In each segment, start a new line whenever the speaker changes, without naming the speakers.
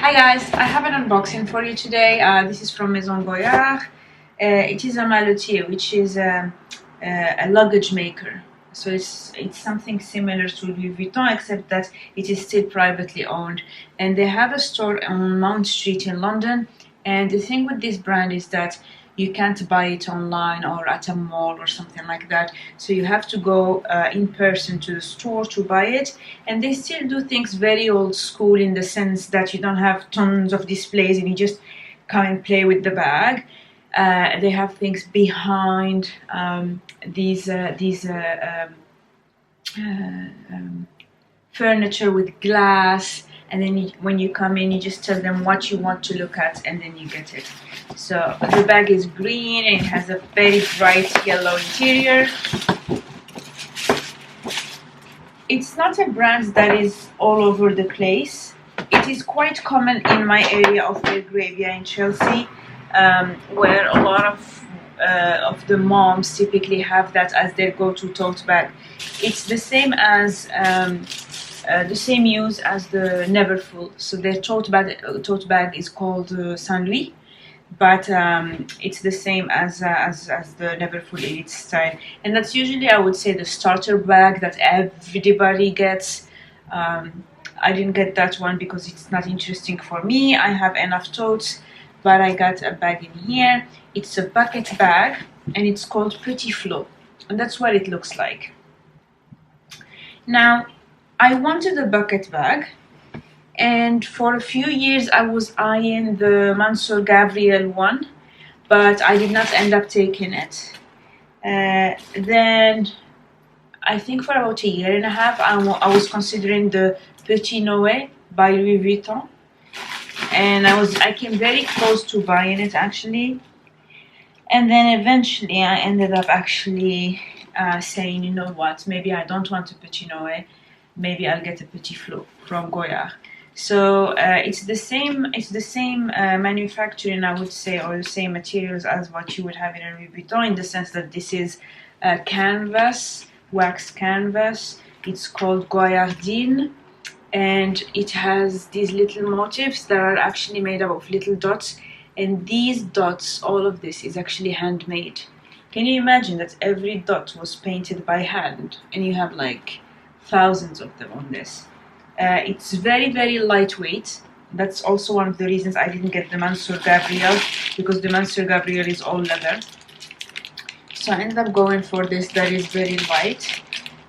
Hi guys, I have an unboxing for you today. This is from Maison Goyard. It is a maletier, which is a luggage maker. So it's something similar to Louis Vuitton, except that it is still privately owned. And they have a store on Mount Street in London. And the thing with this brand is that you can't buy it online or at a mall or something like that. So you have to go in person to the store to buy it. And they still do things very old school in the sense that you don't have tons of displays and you just come and play with the bag. They have things behind these furniture with glass, and then when you come in you just tell them what you want to look at and then you get it. So the bag is green and it has a very bright yellow interior. It's not a brand that is all over the place. It is quite common in my area of Belgravia in Chelsea, where a lot of the moms typically have that as their go-to tote bag. It's the same as the same use as the Neverfull. So their tote bag is called Saint Louis, but it's the same as the Neverfull in its style, and that's usually, I would say, the starter bag that everybody gets. I didn't get that one because it's not interesting for me. I have enough totes, but I got a bag in here. It's a bucket bag and it's called Petit Flot, and that's what it looks like. Now, I wanted a bucket bag, and for a few years I was eyeing the Monsieur Gabriel one, but I did not end up taking it. Then I think for about a year and a half I was considering the Petit Noé by Louis Vuitton, and I came very close to buying it actually, and then eventually I ended up actually saying, you know what, maybe I don't want a Petit Noé, maybe I'll get a Petit Flot from Goyard. So it's the same manufacturing, I would say, or the same materials as what you would have in a Louis Vuitton, in the sense that this is canvas, wax canvas. It's called Goyardine, and it has these little motifs that are actually made up of little dots, and these dots, all of this is actually handmade. Can you imagine that every dot was painted by hand, and you have like thousands of them on this? It's very lightweight. That's also one of the reasons I didn't get the Monsieur Gabriel, because the Monsieur Gabriel is all leather. So I ended up going for this that is very light,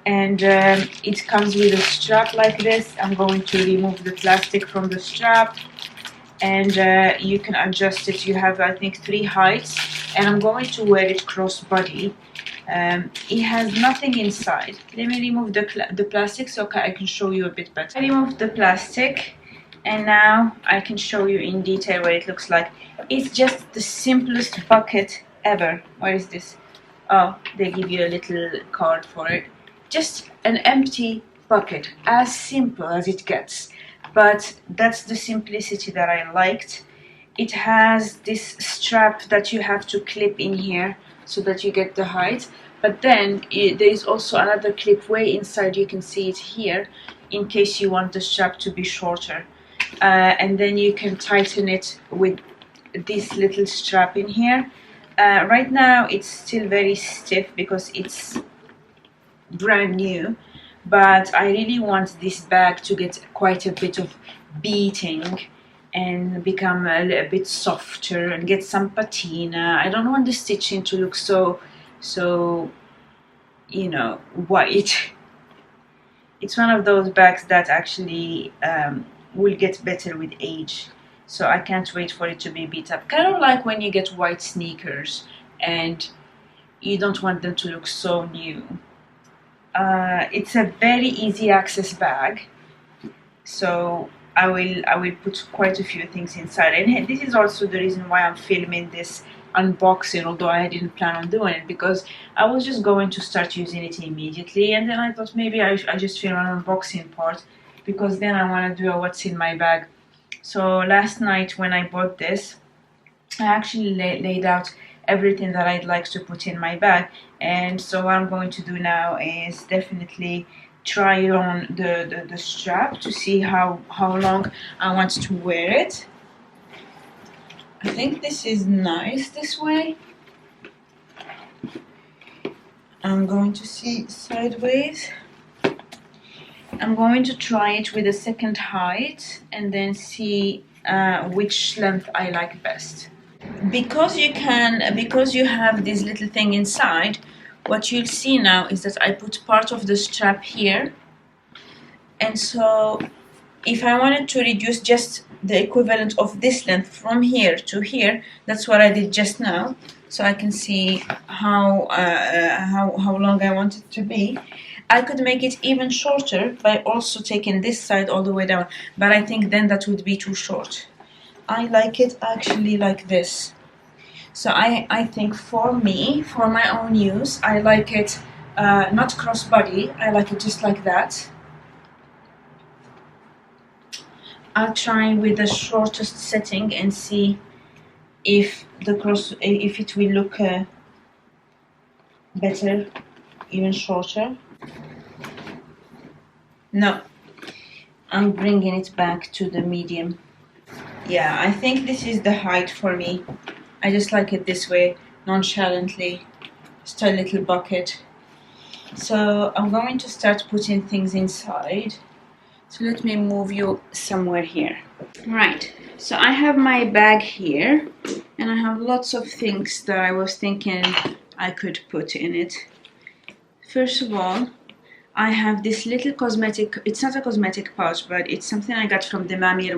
and it comes with a strap like this. I'm going to remove the plastic from the strap, and you can adjust it. You have, I think, 3 heights, and I'm going to wear it crossbody. It has nothing inside. Let me remove the plastic so I can show you a bit better. I removed the plastic, and now I can show you in detail what it looks like. It's just the simplest bucket ever. What is this? Oh, they give you a little card for it. Just an empty bucket, as simple as it gets. But that's the simplicity that I liked. It has this strap that you have to clip in here so that you get the height, but then there is also another clip way inside. You can see it here in case you want the strap to be shorter, and then you can tighten it with this little strap in here. Right now it's still very stiff because it's brand new, but I really want this bag to get quite a bit of beating and become a little bit softer and get some patina. I don't want the stitching to look so you know, white. It's one of those bags that actually will get better with age, so I can't wait for it to be beat up. Kind of like when you get white sneakers and you don't want them to look so new. It's a very easy access bag, so I will put quite a few things inside, and this is also the reason why I'm filming this unboxing, although I didn't plan on doing it, because I was just going to start using it immediately, and then I thought maybe I just film an unboxing part, because then I want to do a what's in my bag. So last night when I bought this, I actually laid out everything that I'd like to put in my bag, and so what I'm going to do now is definitely try on the strap to see how long I want to wear it. I think this is nice this way. I'm going to see sideways. I'm going to try it with a second height and then see which length I like best. Because you have this little thing inside, what you'll see now is that I put part of the strap here, and so if I wanted to reduce just the equivalent of this length from here to here, that's what I did just now, so I can see how long I want it to be. I could make it even shorter by also taking this side all the way down, but I think then that would be too short. I like it actually like this. So I think for me, for my own use, I like it not crossbody, I like it just like that. I'll try with the shortest setting and see if it will look better, even shorter. No, I'm bringing it back to the medium. Yeah, I think this is the height for me. I just like it this way, nonchalantly, just a little bucket. So I'm going to start putting things inside. So let me move you somewhere here. Right, so I have my bag here, and I have lots of things that I was thinking I could put in it. First of all, I have this little cosmetic, it's not a cosmetic pouch, but it's something I got from the Mamir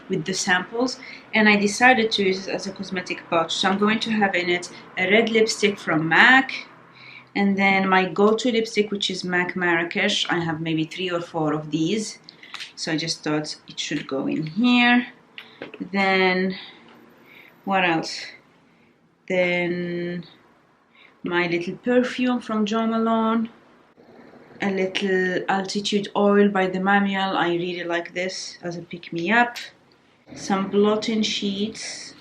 with the samples, and I decided to use it as a cosmetic pouch. So I'm going to have in it a red lipstick from MAC, and then my go-to lipstick, which is MAC Marrakesh. I have maybe 3 or 4 of these, so I just thought it should go in here. Then what else? Then my little perfume from Jo Malone, a little Altitude oil by the Manual. I really like this as a pick-me-up. Some blotting sheets,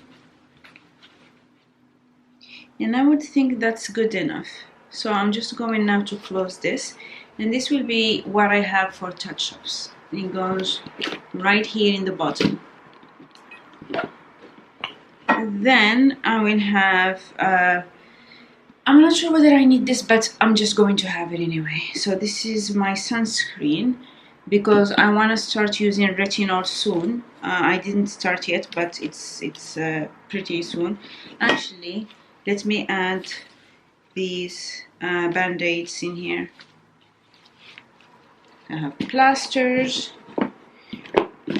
and I would think that's good enough. So I'm just going now to close this, and this will be what I have for touch-ups. It goes right here in the bottom. Then I will have I'm not sure whether I need this, but I'm just going to have it anyway. So this is my sunscreen, because I want to start using retinol soon. I didn't start yet, but it's pretty soon. Actually, let me add these band-aids in here. I have plasters.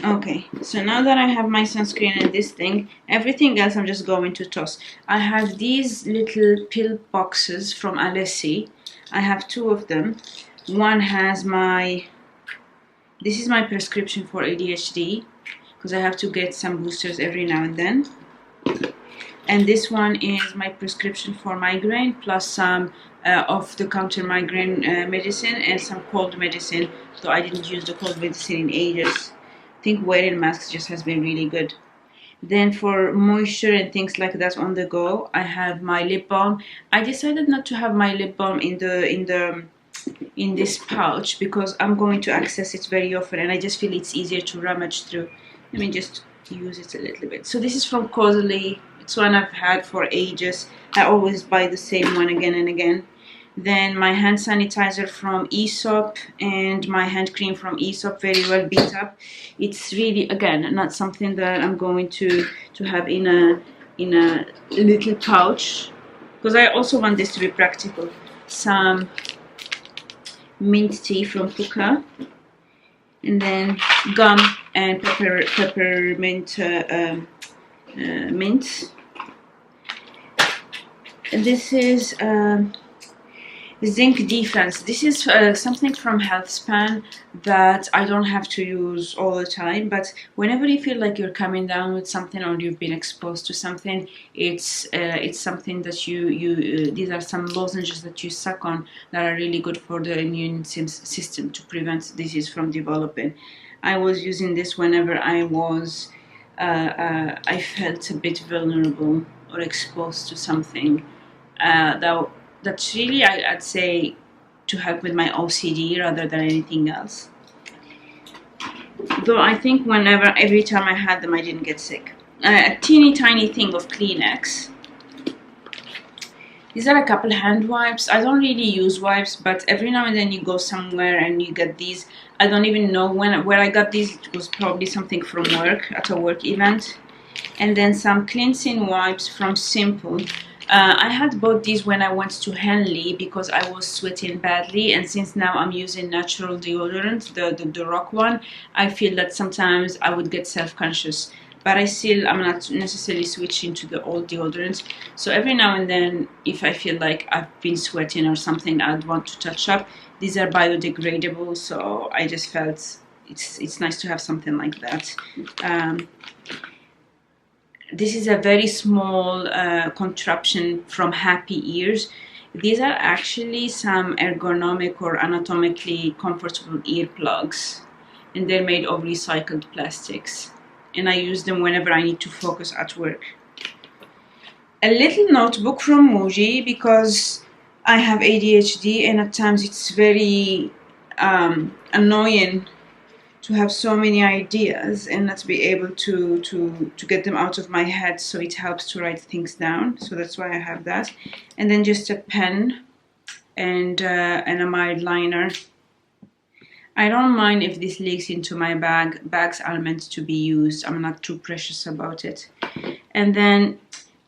Okay, so now that I have my sunscreen and this thing, everything else I'm just going to toss. I have these little pill boxes from Alessi. I have 2 of them. One has this is my prescription for ADHD, because I have to get some boosters every now and then. And this one is my prescription for migraine, plus some off-the-counter migraine medicine and some cold medicine. So I didn't use the cold medicine in ages. I think wearing masks just has been really good. Then for moisture and things like that on the go, I have my lip balm. I decided not to have my lip balm in this pouch, because I'm going to access it very often, and I just feel it's easier to rummage through. Let me just use it a little bit. So this is from Cosily. It's one I've had for ages. I always buy the same one again and again. Then my hand sanitizer from Aesop, and my hand cream from Aesop, very well beat up. It's really, again, not something that I'm going to have in a little pouch, because I also want this to be practical. Some mint tea from Puka, and then gum and peppermint mint. And this is Zinc Defense. This is something from Healthspan that I don't have to use all the time, but whenever you feel like you're coming down with something, or you've been exposed to something, it's something that these are some lozenges that you suck on that are really good for the immune system to prevent disease from developing. I was using this whenever I was I felt a bit vulnerable or exposed to something that's really, I'd say, to help with my OCD rather than anything else. Though I think every time I had them, I didn't get sick. A teeny tiny thing of Kleenex. These are a couple hand wipes. I don't really use wipes, but every now and then you go somewhere and you get these. I don't even know where I got these. It was probably something from work, at a work event. And then some cleansing wipes from Simple. I had bought these when I went to Henley because I was sweating badly, and since now I'm using natural deodorant, the rock one, I feel that sometimes I would get self-conscious. But I'm not necessarily switching to the old deodorants. So every now and then, if I feel like I've been sweating or something, I'd want to touch up. These are biodegradable, so I just felt it's nice to have something like that. This is a very small contraption from Happy Ears. These are actually some ergonomic or anatomically comfortable earplugs, and they're made of recycled plastics. And I use them whenever I need to focus at work. A little notebook from Muji because I have ADHD, and at times it's very annoying to have so many ideas and not be able to get them out of my head, so it helps to write things down. So that's why I have that. And then just a pen and a mild liner. I don't mind if this leaks into my bag. Bags are meant to be used. I'm not too precious about it. And then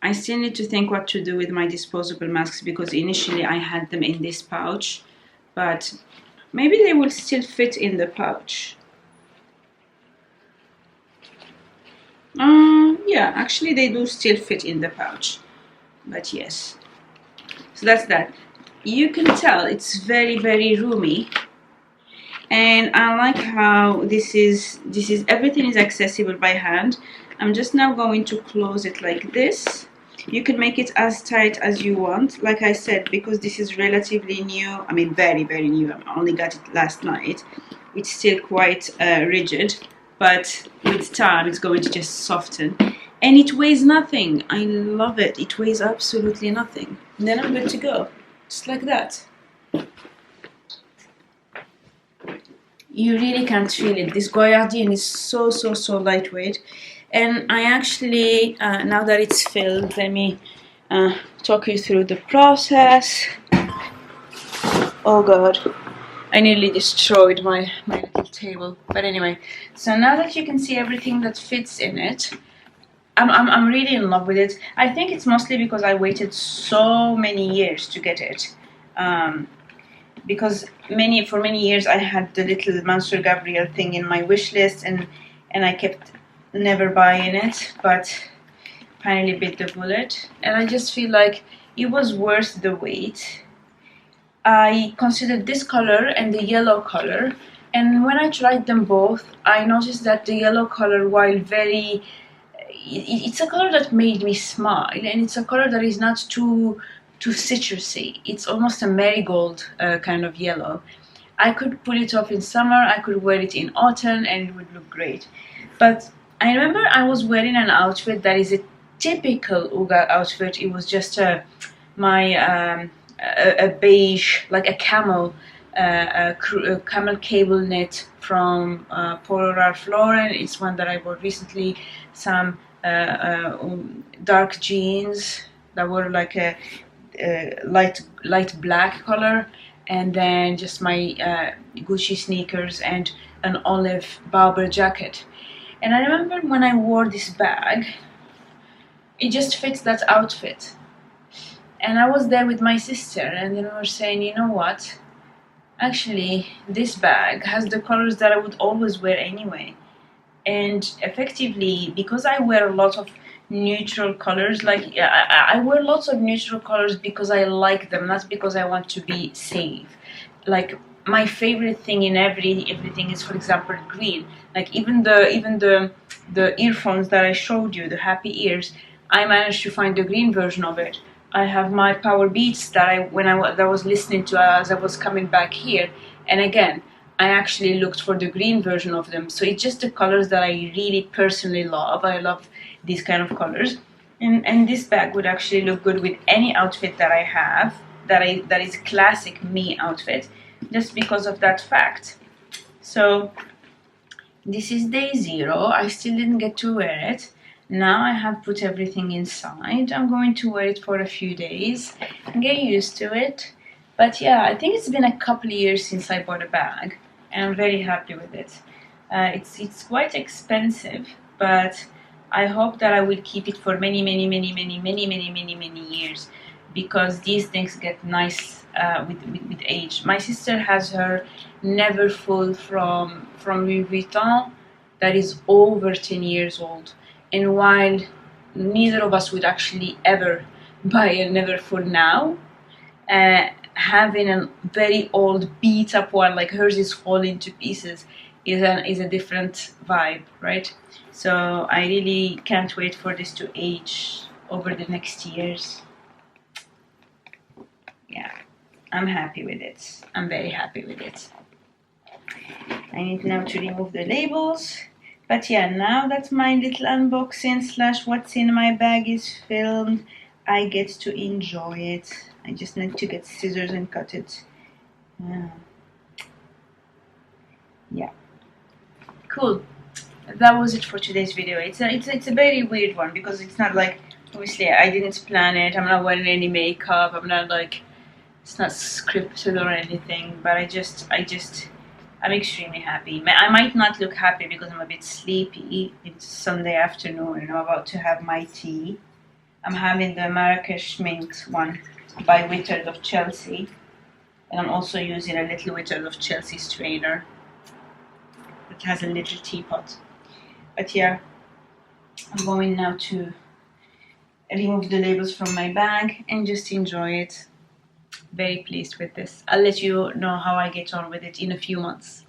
I still need to think what to do with my disposable masks, because initially I had them in this pouch, but maybe they will still fit in the pouch. Yeah, actually they do still fit in the pouch, but yes. So that's that. You can tell it's very, very roomy. And I like how this is everything is accessible by hand. I'm just now going to close it like this. You can make it as tight as you want. Like I said, because this is relatively new, I mean very, very new, I only got it last night, it's still quite rigid, but with time it's going to just soften. And it weighs nothing. I love it. It weighs absolutely nothing. And then I'm good to go. Just like that. You really can't feel it. This Goyardine is so lightweight. And I actually, now that it's filled, let me talk you through the process. Oh god, I nearly destroyed my little table. But anyway, so now that you can see everything that fits in it, I'm really in love with it. I think it's mostly because I waited so many years to get it. Because for many years I had the little Monsieur Gabriel thing in my wish list, and I kept never buying it, but finally bit the bullet, and I just feel like it was worth the wait. I considered this color and the yellow color, and when I tried them both, I noticed that the yellow color, while very, it's a color that made me smile, and it's a color that is not too citrusy. It's almost a marigold kind of yellow. I could pull it off in summer, I could wear it in autumn, and it would look great. But I remember I was wearing an outfit that is a typical Uga outfit. It was just a beige, like a camel cable knit from Polo Ralph Lauren. It's one that I bought recently. Some dark jeans that were like a light black color, and then just my Gucci sneakers and an olive Barber jacket. And I remember when I wore this bag, it just fits that outfit. And I was there with my sister, and then we were saying, you know what, actually this bag has the colors that I would always wear anyway. And effectively, because I wear a lot of neutral colors, like I wear lots of neutral colors because I like them, not because I want to be safe. Like my favorite thing in everything is, for example, green. Like even the earphones that I showed you, the Happy Ears, I managed to find the green version of it. I have my Power Beats that I was listening to as I was coming back here, and again I actually looked for the green version of them. So it's just the colors that I really personally love. I love these kind of colors, and this bag would actually look good with any outfit that I have that is classic me outfit, just because of that fact. So this is day 0. I still didn't get to wear it. Now I have put everything inside. I'm going to wear it for a few days and get used to it. But yeah, I think it's been a couple of years since I bought a bag, and I'm very happy with it. It's quite expensive, but I hope that I will keep it for many years, because these things get nice with age. My sister has her Never Full from Louis Vuitton that is over 10 years old, and while neither of us would actually ever buy a Never Full now, having a very old beat up one like hers is falling to pieces is a different vibe, right? So I really can't wait for this to age over the next years. Yeah, I'm happy with it. I'm very happy with it. I need now to remove the labels. But yeah, now that my little unboxing / what's in my bag is filmed, I get to enjoy it. I just need to get scissors and cut it. Yeah. Cool. That was it for today's video. It's a very weird one, because it's not like, obviously I didn't plan it. I'm not wearing any makeup. I'm not like, it's not scripted or anything. But I'm extremely happy. I might not look happy because I'm a bit sleepy. It's Sunday afternoon and I'm about to have my tea. I'm having the Marrakesh Mint one by Withered of Chelsea. And I'm also using a little Withered of Chelsea strainer. It has a little teapot. But yeah, I'm going now to remove the labels from my bag and just enjoy it. Very pleased with this. I'll let you know how I get on with it in a few months.